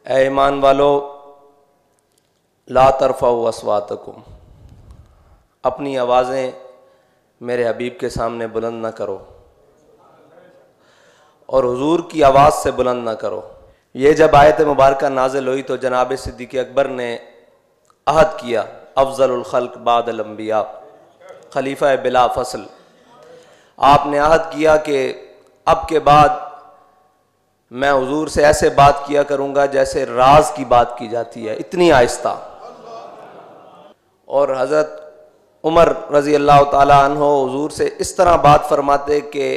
ऐ ईमान वालो, ला तरफ़ाउ अस्वातकुम, अपनी आवाज़ें मेरे हबीब के सामने बुलंद न करो और हुजूर की आवाज़ से बुलंद न करो। ये जब आयत मुबारक नाजिल हुई तो जनाब सिद्दीक़ अकबर ने अहद किया, अफ़ज़लुल खल्क़ बादल अंबिया, खलीफा बिला फसल, आपने अहद किया कि अब के बाद मैं हुजूर से ऐसे बात किया करूँगा जैसे राज की बात की जाती है, इतनी आहिस्ता। और हज़रत उमर रज़ी अल्लाह ताला अन्हो हुजूर से इस तरह बात फरमाते कि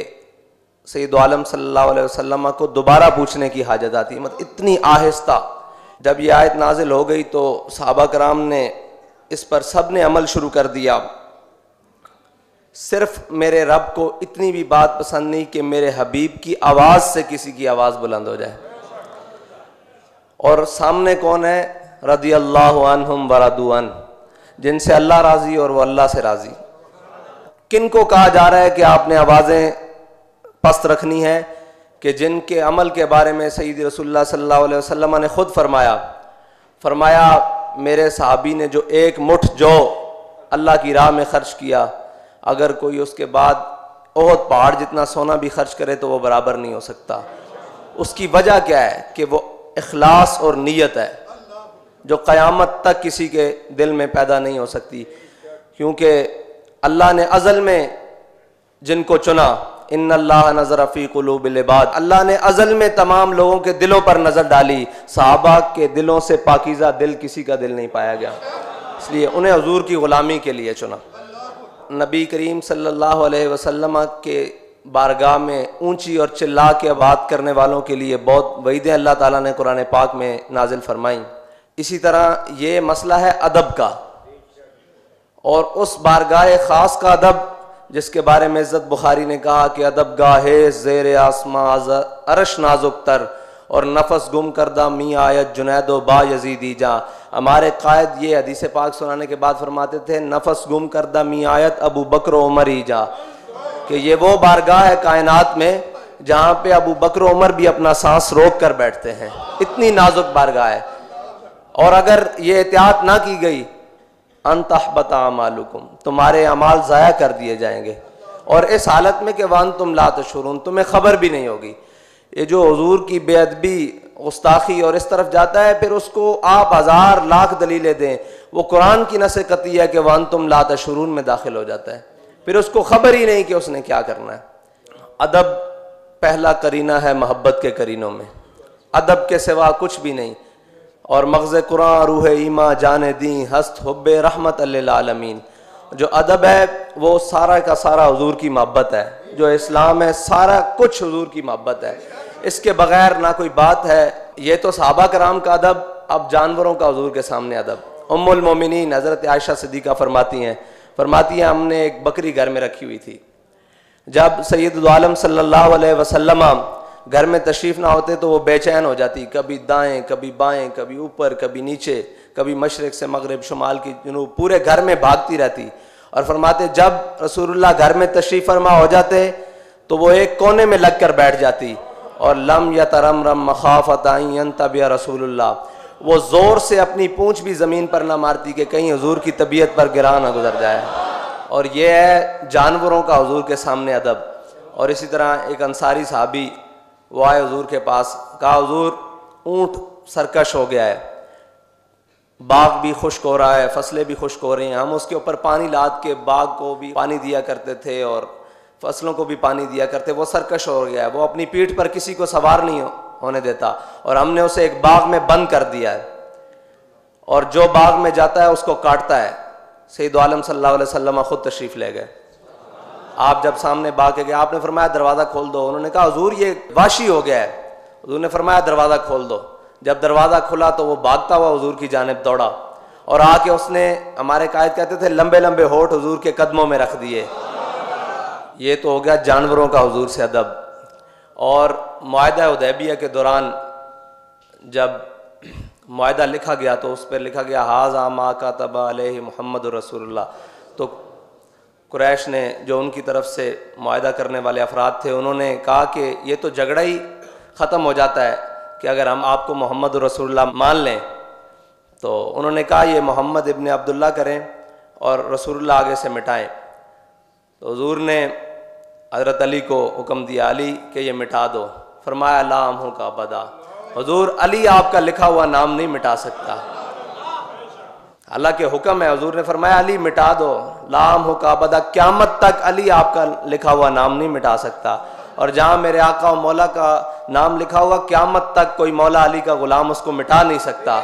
सैयद आलम सल्लल्लाहु अलैहि वसल्लम को दोबारा पूछने की हाजत आती, मतलब इतनी आहिस्ता। जब ये आयत नाजिल हो गई तो सहाबा कराम ने इस पर सब ने अमल शुरू कर दिया। सिर्फ मेरे रब को इतनी भी बात पसंद नहीं कि मेरे हबीब की आवाज़ से किसी की आवाज़ बुलंद हो जाए। और सामने कौन है? रज़ी अल्लाहु अन्हुम व रदू अन, जिनसे अल्लाह राज़ी और वह अल्लाह से राज़ी। किन को कहा जा रहा है कि आपने आवाज़ें पस्त रखनी है? कि जिनके अमल के बारे में सैयद रसूलुल्लाह सल्लल्लाहु अलैहि वसल्लम ने खुद फरमाया मेरे सहाबी ने जो एक मुठ जौ अल्लाह की राह में खर्च किया, अगर कोई उसके बाद ओहद पहाड़ जितना सोना भी खर्च करे तो वो बराबर नहीं हो सकता। उसकी वजह क्या है? कि वो इखलास और नीयत है जो क़यामत तक किसी के दिल में पैदा नहीं हो सकती। क्योंकि अल्लाह ने अज़ल में जिनको चुना, इन्नल्लाह नज़र फ़ी क़ुलूबिल इबाद, अल्लाह ने अज़ल में तमाम लोगों के दिलों पर नज़र डाली। सहाबा के दिलों से पाकीज़ा दिल किसी का दिल नहीं पाया गया, इसलिए उन्हें हुजूर की ग़ुलामी के लिए चुना। नबी करीम सल्लल्लाहु अलैहि वसल्लम के बारगाह में ऊंची और चिल्ला के बात करने वालों के लिए बहुत वईदें अल्लाह ताला ने कुरान पाक में नाजिल फरमाई। इसी तरह ये मसला है अदब का, और उस बारगाह ख़ास का अदब जिसके बारे में इज़्ज़त बुखारी ने कहा कि अदब गाहे ज़ेर आसमां अरश नाजुक तर और नफस गुम करदा मी आयत जुनैदो बा यजीदी जा। हमारे कायद ये हदीस पाक सुनाने के बाद फरमाते थे, नफस गुम करदा मी आयत अबू बकर उमर ही जा, कि ये वो बारगाह है कायनात में जहाँ पे अबू बकर उमर भी अपना सांस रोक कर बैठते हैं, इतनी नाजुक बारगाह है। और अगर ये एहतियात ना की गई, अनतहबता अमालुकुम, तुम्हारे अमाल ज़ाया कर दिए जाएंगे, और इस हालत में कि वन तुम ला तशुरून, तुम्हें खबर भी नहीं होगी। ये जो हुजूर की बेअदबी, गुस्ताखी और इस तरफ जाता है, फिर उसको आप हज़ार लाख दलीलें दें, वो कुरान की नस कती है कि वन तुम ला तशुरून में दाखिल हो जाता है, फिर उसको खबर ही नहीं कि उसने क्या करना है। अदब पहला करीना है मोहब्बत के करीनों में, अदब के सिवा कुछ भी नहीं। और मग़ज़ कुरान रूह ईमा जाने दी हस्त हुब्बे रहमत लिल आलमीन, जो अदब है वो सारा का सारा हुजूर की मोहब्बत है। जो इस्लाम है सारा कुछ हुजूर की मोहब्बत है, इसके बगैर ना कोई बात है। ये तो सहाबा कराम का अदब, अब जानवरों का हुजूर के सामने अदब। उम्मुल मोमिनीन हज़रत आयशा सिद्दीक़ा फरमाती हैं हमने एक बकरी घर में रखी हुई थी। जब सैयद आलम सल्लल्लाहु अलैहि वसल्लम घर में तशरीफ ना होते तो वो बेचैन हो जाती, कभी दाएं कभी बाएं, कभी ऊपर कभी नीचे, कभी मशरिक से मगरिब, शुमाल की जुनूब, पूरे घर में भागती रहती। और फरमाते जब रसूलुल्लाह घर में तशरीफ फरमा हो जाते तो वो एक कोने में लग कर बैठ जाती, और लम यतरमरम मखाफतन यंतबिया रसूलुल्लाह, वो जोर से अपनी पूंछ भी जमीन पर ना मारती कि कहीं हुजूर की तबीयत पर गिरा ना गुजर जाए। और ये है जानवरों का हुजूर के सामने अदब। और इसी तरह एक अंसारी साहबी वो आए हुजूर के पास, कहा हुजूर ऊँट सरकश हो गया है, बाग भी खुश्क हो रहा है, फसलें भी खुश्क हो रही हैं, हम उसके ऊपर पानी लाद के बाग को भी पानी दिया करते थे और फसलों को भी पानी दिया करते, वो सरकश हो गया है, वो अपनी पीठ पर किसी को सवार नहीं होने देता, और हमने उसे एक बाग में बंद कर दिया है, और जो बाग में जाता है उसको काटता है। सैयद आलम सल्लल्लाहु अलैहि वसल्लम खुद तशरीफ ले गए। आप जब सामने बाग के गए, आपने फरमाया दरवाज़ा खोल दो। उन्होंने कहा हुजूर ये वाशी हो गया है। हुजूर ने फरमाया दरवाज़ा खोल दो। जब दरवाज़ा खुला तो वो भागता हुआ हुजूर की जानिब दौड़ा, और आके उसने, हमारे कायद कहते थे, लंबे लंबे होठ हुजूर के कदमों में रख दिए। ये तो हो गया जानवरों का हुजूर से अदब। और मुआहदा हुदैबिया के दौरान जब मुआहदा लिखा गया तो उस पर लिखा गया हाज़ा मा कातबा अलैहि मुहम्मद रसूलुल्लाह, तो कुरैश ने, जो उनकी तरफ से मुआहदा करने वाले अफराद थे, उन्होंने कहा कि ये तो झगड़ा ही ख़त्म हो जाता है कि अगर हम आपको मोहम्मद रसूलुल्लाह मान लें, तो उन्होंने कहा ये मोहम्मद इब्न अब्दुल्ला करें और रसूलुल्लाह आगे से मिटाएं। तो हुजूर ने हज़रत अली को हुक्म दिया, अली के ये मिटा दो। फरमाया ला अमहु का अबदा, हुजूर अली आपका लिखा हुआ नाम नहीं मिटा सकता। हालांकि हुक्म है, हुजूर ने फरमाया अली मिटा दो, ला अमहु का अबदा, क़यामत तक अली आपका लिखा हुआ नाम नहीं मिटा सकता। और जहाँ मेरे आका और मौला का नाम लिखा हुआ, क़यामत तक कोई मौला अली का गुलाम उसको मिटा नहीं सकता।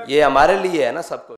ये हमारे लिए है ना सब कुछ।